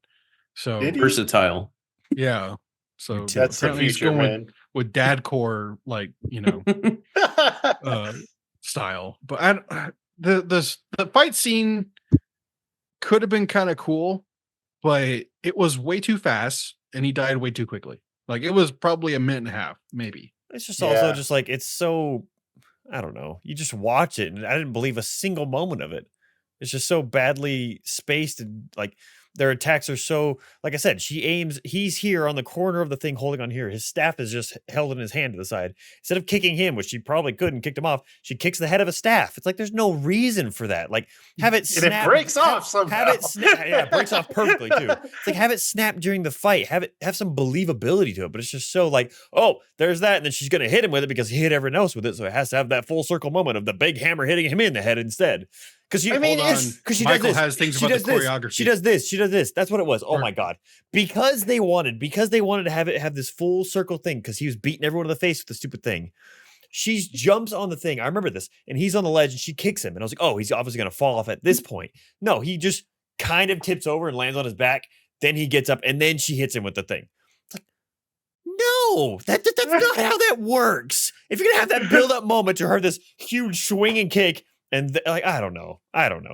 So Did he? Versatile. yeah. So That's the apparently he's future, going man. with dadcore, like style. But the fight scene could have been kind of cool, but it was way too fast, and he died way too quickly. Like it was probably a minute and a half, maybe. It's just also Yeah. just like it's so I don't know. You just watch it, and I didn't believe a single moment of it. It's just so badly spaced, and like their attacks are so. Like I said, she aims. He's here on the corner of the thing, holding on here. His staff is just held in his hand to the side. Instead of kicking him, which she probably could and kicked him off, she kicks the head of a staff. It's like there's no reason for that. Like have it And snap. it breaks off somehow. Have it snap. Yeah, it breaks off perfectly too. It's like have it snap during the fight. Have some believability to it. But it's just so like, oh, there's that, and then she's gonna hit him with it because he hit everyone else with it. So it has to have that full circle moment of the big hammer hitting him in the head instead. Because I mean, Hold it's on. because she Michael does this. has things she about does the this. choreography. She does this. She does this. That's what it was. Oh Or- my god! Because they wanted to have this full circle thing. Because he was beating everyone in the face with the stupid thing. She jumps on the thing. I remember this, and he's on the ledge, and she kicks him, and I was like, oh, he's obviously gonna fall off at this point. No, he just kind of tips over and lands on his back. Then he gets up, and then she hits him with the thing. It's like, no, that's not how that works. If you're gonna have that build up moment to her, this huge swinging kick. And like I don't know.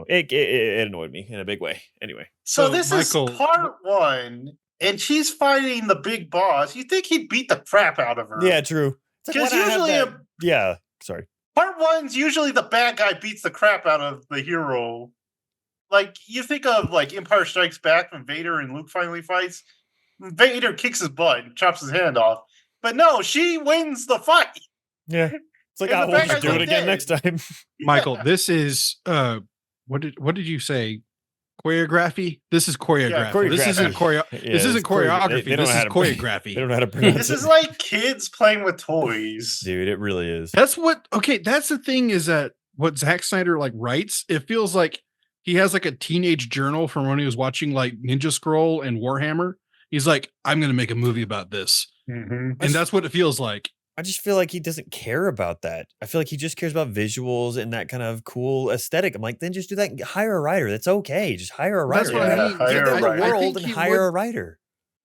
It annoyed me in a big way. Anyway, So So, this Michael- is part one, and she's fighting the big boss. You think he'd beat the crap out of her? yeah, true. It's like, why Because not have usually that- yeah, sorry. part one's usually the bad guy beats the crap out of the hero. Like you think of like Empire Strikes Back when Vader and Luke finally fights. Vader kicks his butt and chops his hand off. But no, she wins the fight. Yeah, it's like And I the will bad just guy's do it like again dead. next time. Michael, Yeah. this is what did you say? Choreography? This is choreography. This isn't choreography. this isn't choreography. They don't This know is how to choreography. They don't know how to pronounce This it. is like kids playing with toys. Dude, it really is. That's the thing is that what Zach Snyder like writes, it feels like he has like a teenage journal from when he was watching like Ninja Scroll and Warhammer. He's like, I'm gonna make a movie about this. Mm-hmm. And that's what it feels like. I just feel like he doesn't care about that. I feel like he just cares about visuals and that kind of cool aesthetic. I'm like, then just do that. And hire a writer. That's okay. Just hire a writer. That's what I mean. hire Give a them the writer. I world think and he hire would- a writer.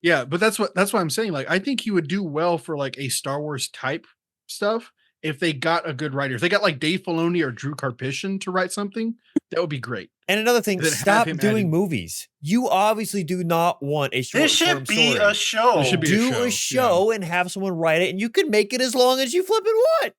Yeah, but that's what I'm saying. Like, I think he would do well for like a Star Wars type stuff if they got a good writer. If they got like Dave Filoni or Drew Karpyshyn to write something, that would be great. And another thing, Then have stop him doing added- movies. You obviously do not want a short This should form be story. a show. This should be a Do show, a show and have someone write it, and you can make it as long as you flipping want.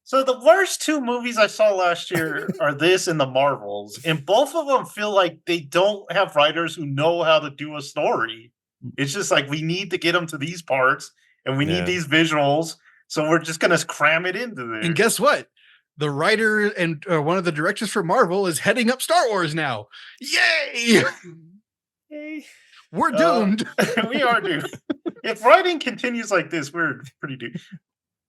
So the worst two movies I saw last year are this and the Marvels, and both of them feel like they don't have writers who know how to do a story. It's just like we need to get them to these parts, and we Yeah. need these visuals, so we're just gonna cram it into there. And guess what? The writer and one of the directors for Marvel is heading up Star Wars now. Yay! We're doomed. We are doomed. If writing continues like this, we're pretty doomed.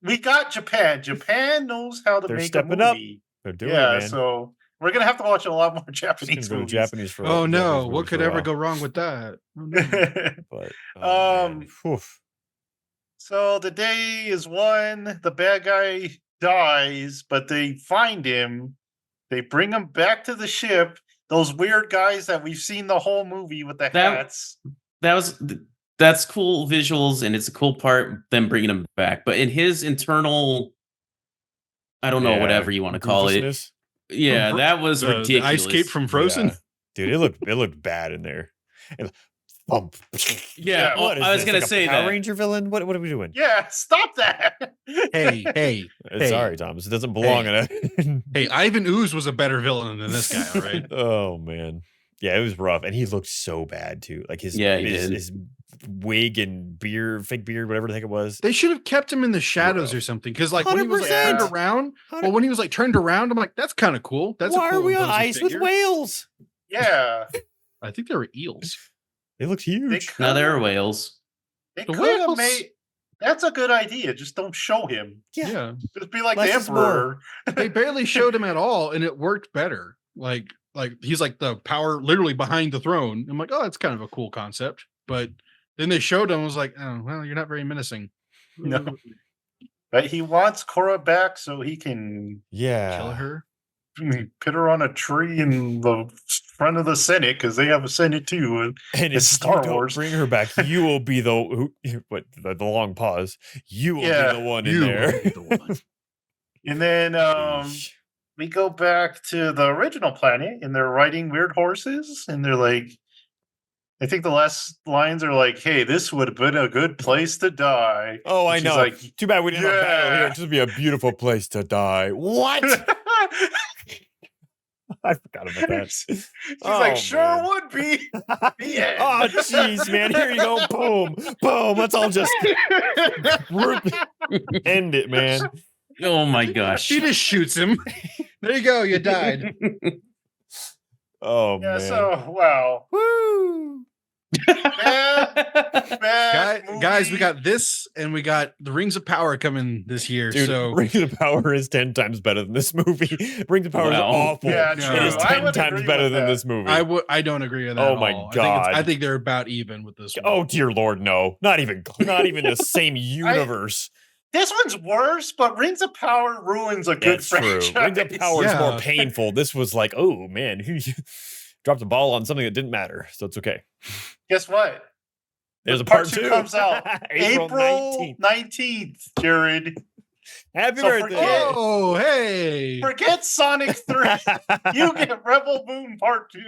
We got Japan. Japan knows how to They're make a stepping up. movie. They're doing Yeah, it, man. so we're gonna have to watch a lot more Just gonna Japanese go movies. Japanese for. Oh no! Japanese What movies could for a ever while. go wrong with that? Oh, no. But So the day is won. The bad guy dies, but they find him. They bring him back to the ship. Those weird guys that we've seen the whole movie with the hats. That's cool visuals, and it's a cool part them bringing him back. But in his internal, I don't know, whatever you want to call it. Goofusness. Yeah, From that was the ridiculous. Ice Cape from Frozen. Yeah. Dude, it looked bad in there. And Bump. Yeah, oh, What is I was this, gonna like a say Power that. Ranger villain. What are we doing? Yeah, stop that. Hey, hey, hey. Sorry, Thomas. It doesn't belong in a. Hey, Ivan Ooze was a better villain than this guy, all right? Oh man, yeah, it was rough, and he looked so bad too. Like his Yeah, he did. his wig and beard, fake beard, whatever the heck it was. They should have kept him in the shadows Rough. or something. Because like when he was like 100%. turned around, well, when he was like turned around, I'm like, that's kind of cool. That's Why a cool are we on imposing ice figure. with whales? Yeah. I think they were eels. They looked They huge. Now there are could've- whales. They The could have whales. made. That's a good idea. Just don't show him. Yeah. Just be like Less the is more. Emperor. They barely showed him at all, and it worked better. Like he's like the power literally behind the throne. I'm like, oh, that's kind of a cool concept. But then they showed him, I was like, oh, well, you're not very menacing. No. But he wants Korra back so he can Yeah. Kill her. put her on a tree in the front of the Senate because they have a Senate too. And It's if Star you don't Wars. bring her back, you will be the the long pause. You will Yeah, be the one in You there. will be the one. And then Yeesh. we go back to the original planet and they're riding weird horses and they're like, I think the last lines are like, hey, this would have been a good place to die. Oh, I And she's know. like, Too bad we didn't have a battle here. yeah. This would be a beautiful place to die. What? I forgot about that. She's Oh, like, sure man. would be. The end. Oh, jeez, man. Here you go. Boom. Boom. Let's all just end it, man. Oh my gosh. She just shoots him. There you go. You died. Oh, Yeah, man. so, wow. Woo. Bad Guys, we movie. got this, and we got the Rings of Power coming this year. Dude, so Rings of Power is 10 times better than this movie. Rings of Power is Wow. awful. Yeah, No. It is true. I 10 would times agree better with than that. this movie. I don't agree with that. Oh at my all. God. I think they're about even with this one. Oh, dear Lord, no. Not even the same universe. This one's worse, but Rings of Power ruins a good That's true. franchise. Rings of Power is more Yeah. painful. This was like, oh, man. Dropped the ball on something that didn't matter. So it's okay. Guess what? There's a Part part 2 2. comes out April April 19th. 19th, Jared. Happy So birthday. forget- Oh, hey. Forget Sonic 3. You get Rebel Moon Part 2.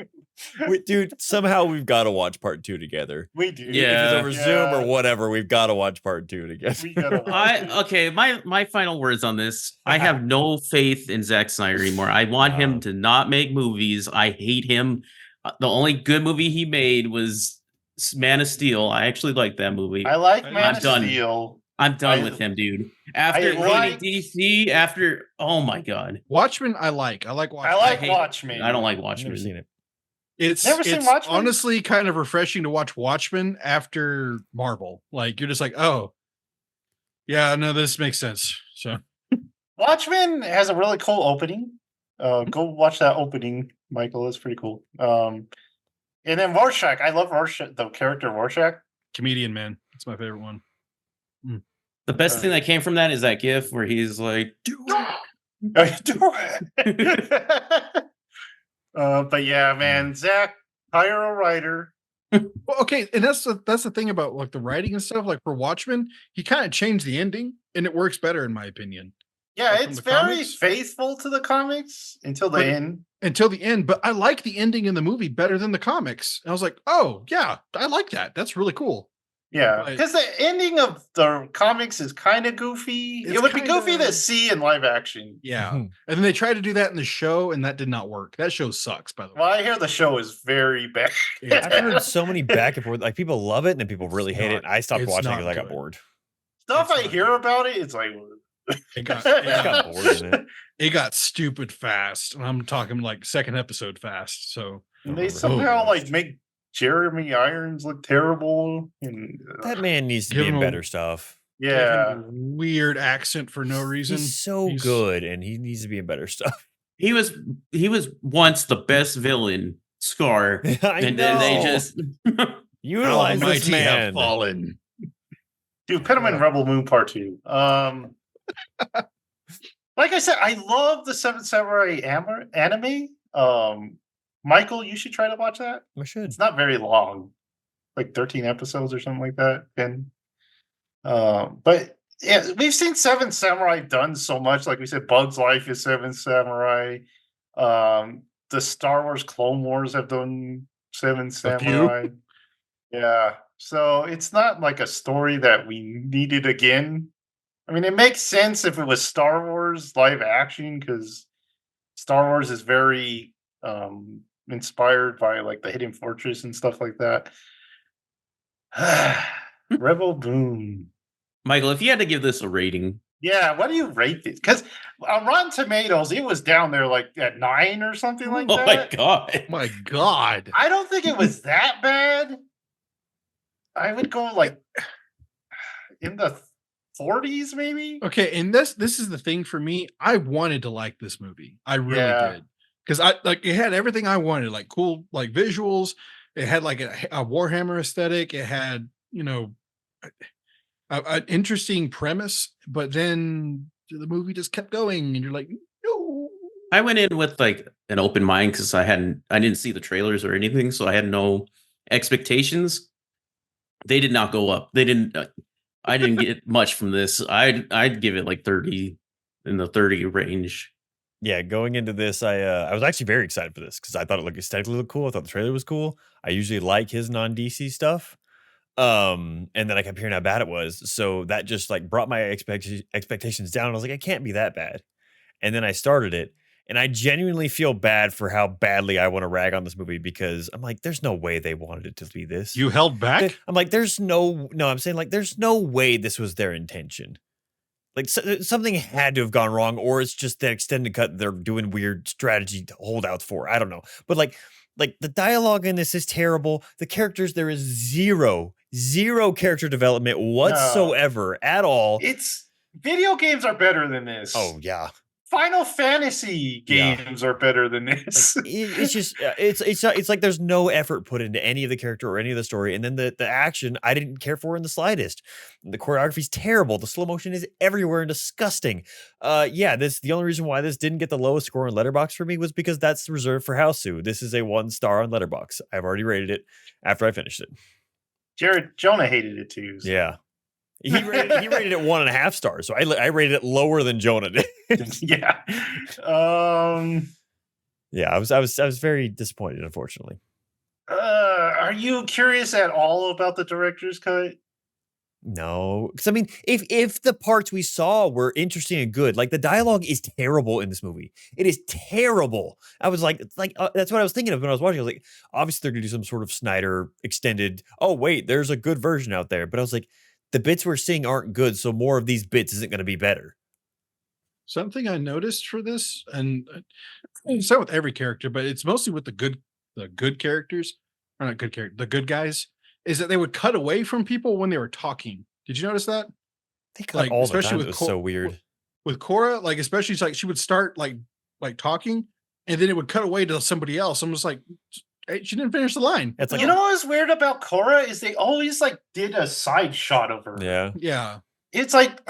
Wait, dude, somehow we've got to watch part 2 together. We do. Yeah. If it's over Zoom or whatever, we've got to watch part 2 together. We gotta watch it. Okay, my final words on this. I have no faith in Zack Snyder anymore. I want him to not make movies. I hate him. The only good movie he made was Man of Steel. I actually like that movie. I like I'm Man of done. Steel. I'm done I- with him, dude. After hating like- DC, after oh my god, Watchmen, I like. I like Watchmen. I like hate- Watchmen. I don't like I've Watchmen. never seen it. It's Never seen it's Watchmen? honestly kind of refreshing to watch Watchmen after Marvel. Like you're just like, oh, yeah, no, this makes sense. So Watchmen has a really cool opening. Go watch that opening, Michael. It's pretty cool. And then Rorschach. I love Rorschach, the character Rorschach. Comedian Man, it's my favorite one. The best thing that came from that is that gif where he's like, Do Do it. But yeah, man, Zach, hire a writer. Well, okay, and that's the thing about like the writing and stuff. Like for Watchmen, he kind of changed the ending, and it works better in my opinion. Yeah, Like from it's the very comics? faithful to the comics until the But- end. Until the end, but I like the ending in the movie better than the comics. And I was like, oh yeah, I like that. That's really cool. Yeah, but- because the ending of the comics is kind of goofy. It's It would be goofy kinda- to see in live action. Yeah. Mhm. And then they tried to do that in the show, and that did not work. That show sucks, by the way. Well, I hear the show is very bad. It's I've bad. heard so many back and forth. Like people love it and then people really It's hate not- it. I stopped it's watching not because I got good. bored. Stuff It's I not hear good. about it, it's like It got, I it got got, bored in it. it got stupid fast. And I'm talking like second episode fast. So and I they remember somehow the like worst. make Jeremy Irons look terrible. And That man needs to Give be in him a- better stuff. give him yeah, a weird accent for no reason. He's so He's- good and he needs to be in better stuff. he was once the best villain, Scar, I and then they know. just utilize this Almighty have man. fallen. dude, put him in Rebel Moon Part 2. Like I said, I love the Seven Samurai anime. Michael, you should try to watch that. I should. It's not very long, like 13 episodes or something like that. And but yeah, we've seen Seven Samurai done so much. Like we said, Bug's Life is Seven Samurai. The Star Wars Clone Wars have done Seven few. Samurai. Yeah. So it's not like a story that we needed again. I mean, it makes sense if it was Star Wars live action because Star Wars is very inspired by like the Hidden Fortress and stuff like that. Rebel Moon. Michael, if you had to give this a rating, Yeah, what do you rate this? Because on Rotten Tomatoes, it was down there like at 9 or something like oh my that. god. My God. I don't think it was that bad. I would go like in the 40s, maybe. Okay, and this is the thing for me. I wanted to like this movie. I really Yeah. did. Because I like it had everything I wanted, like cool like visuals. It had like a Warhammer aesthetic. It had, an interesting premise, but then the movie just kept going, and you're like, no. I went in with like an open mind because I didn't see the trailers or anything, so I had no expectations. They did not go up. They didn't. I didn't get much from this. I'd give it like 30 in the 30 range. Yeah, going into this, I was actually very excited for this because I thought it looked aesthetically looked cool. I thought the trailer was cool. I usually like his non-DC stuff. And then I kept hearing how bad it was. So that just like brought my expectations down. I was like, it can't be that bad. And then I started it, and I genuinely feel bad for how badly I want to rag on this movie because I'm like, there's no way they wanted it to be this. You held back? I'm like, there's no, I'm saying like, there's no way this was their intention. Like something had to have gone wrong, or it's just that extended cut they're doing weird strategy holdouts for. I don't know. But like the dialogue in this is terrible. The characters, there is zero character development whatsoever at all. It's video games are better than this. Oh yeah. Final Fantasy games are better than this. Like, it's just it's like there's no effort put into any of the character or any of the story, and then the action I didn't care for in the slightest. The choreography's terrible. The slow motion is everywhere and disgusting. The only reason why this didn't get the lowest score on Letterboxd for me was because that's reserved for Housu. This is a 1 star on Letterboxd. I've already rated it after I finished it. Jonah hated it too. So. Yeah. He rated it 1.5 stars, so I rated it lower than Jonah did. Yeah. Yeah, I was very disappointed, unfortunately. Are you curious at all about the director's cut? No, because I mean, if the parts we saw were interesting and good, like the dialogue is terrible in this movie. It is terrible. I was like that's what I was thinking of when I was watching. I was like, obviously they're gonna do some sort of Snyder extended. Oh wait, there's a good version out there, but I was like, the bits we're seeing aren't good, so more of these bits isn't going to be better. Something I noticed for this, and it's not with every character, but it's mostly with the good characters, or not good character, the good guys, is that they would cut away from people when they were talking. Did you notice that? They cut all the especially time. with It was so weird. With Cora, like especially it's like she would start like talking, and then it would cut away to somebody else. I'm just like, hey, she didn't finish the line. It's like, You know what's weird about Cora is they always like did a side shot of her. yeah, Yeah. It's like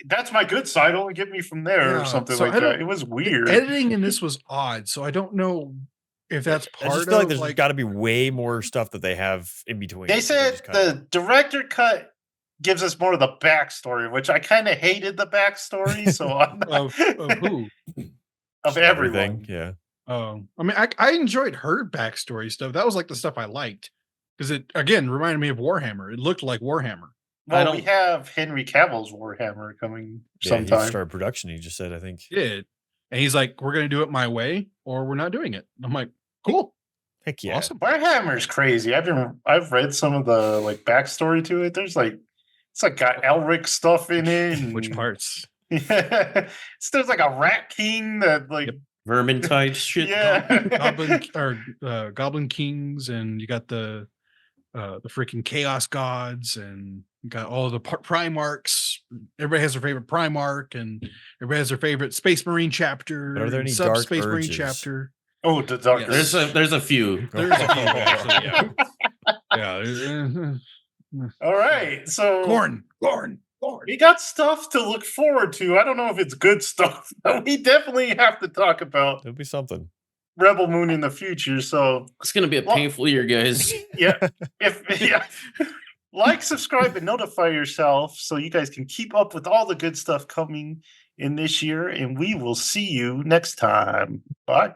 that's my good side. Only get me from there Yeah, or something so like I don't- that. It was weird. Editing in this was odd, so I don't know if that's I part just feel like of there's like got to be way more stuff that they have in between. They that said just cut the director cut gives us more of the backstory, which I kind of hated the backstory. So I'm not, of who? of Just everyone. Yeah. I mean, I enjoyed her backstory stuff. That was like the stuff I liked because it again reminded me of Warhammer. It looked like Warhammer. Well, we have Henry Cavill's Warhammer coming He sometime. started production. He just said, I think. Did and he's like, we're gonna do it my way, or we're not doing it. I'm like, cool, Heck yeah. awesome. Warhammer's crazy. I've read some of the like backstory to it. There's like it's like got Elric stuff in it. And, Which parts? Yeah, there's like a Rat King that like Vermintide shit. Yeah. Goblin Kings, and you got the freaking Chaos Gods, and you got all the Primarchs. Everybody has their favorite Primarch, and everybody has their favorite Space Marine chapter. But are there any sub dark Space Marine urges? chapter? Oh, the dark. Yes. There's a few. There's a few, actually, yeah. All right, so Corn. we got stuff to look forward to. I don't know if it's good stuff, but we definitely have to talk about It'll be something. Rebel Moon in the future. So It's gonna be a painful year, guys. yeah, like, subscribe, and notify yourself so you guys can keep up with all the good stuff coming in this year. And we will see you next time. Bye.